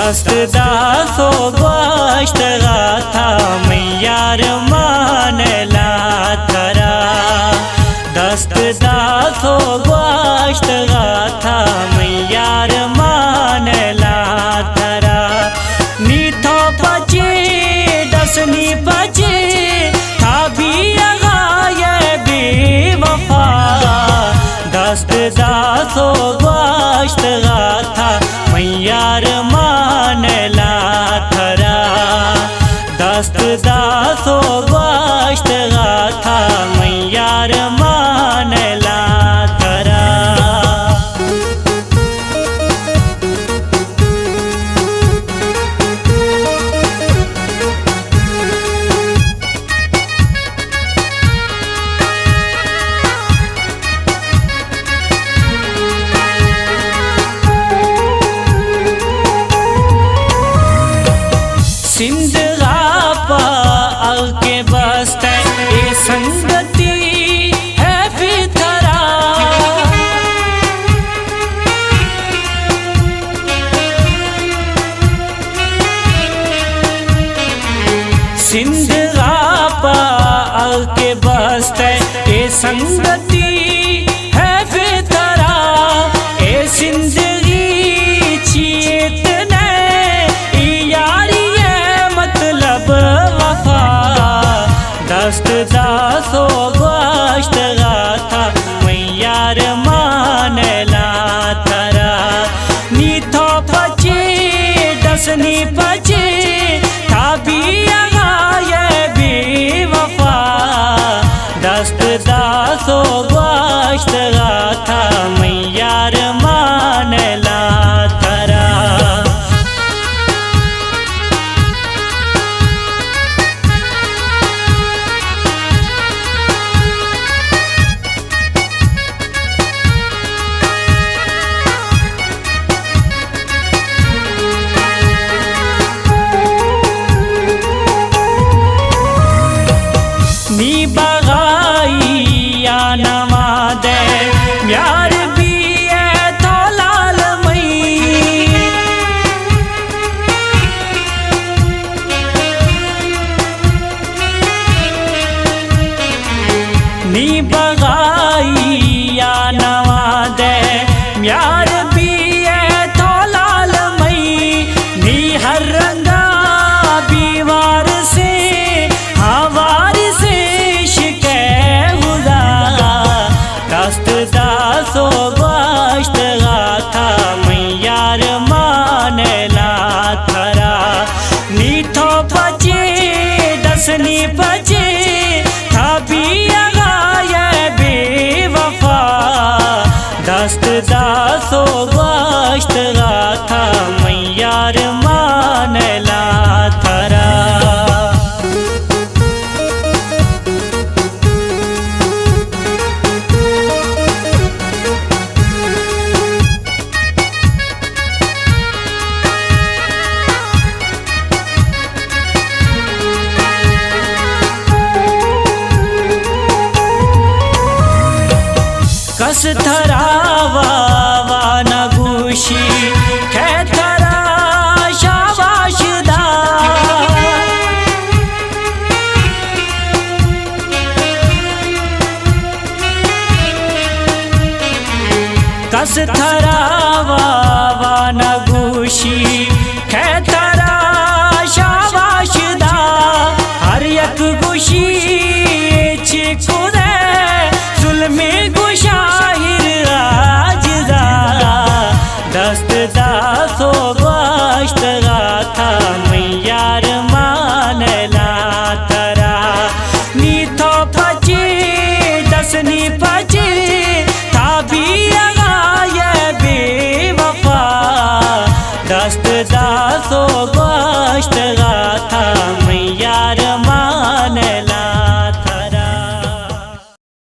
दस्त दासो गोश्त गाथा मैयार मानला थरा। दस्त दासो गोश्त गाथा मैयार मानला थरा। मीठो पचे दसनी पचे था भी आगाए बेवफा। दस्त दासो गोश्त गाथा मैयार मानला थरा। दस्त दासो गोश्त गाथा मैयार मानला थरा। सिंध गापा आके बसते ए संगति है फितरा। सिंध गापा आके बसते ए संगति है फितरा। ए जिंदगी चेतना दस्त दासो गोश्त गाथा मैयार मानला थरा। मीठो पचे दसनी पचे था भी आगाए बेवफा। दस्त दासो गोश्त गाथा मैयार मानला थरा। नी बगाई या नमादे यार भी है तो लाल मई। नी बगाई या नमादे यार भी है तो लाल मई। नी हर रंगा बीवार से हवार से दस्त दासो गोश्त गाथा मैयार मानला थरा। मीठो पचे दसनी पचे था भी आगाए बेवफा। दस्त दासो गोश्त गाथा मैयार मानला थरा। कस थरावा वाना गुशी खे थरा शाबाशदा। कस थरावा वाना गुशी खे थरा शाबाशदा। हर एक गुशी चिकुने जुल्मे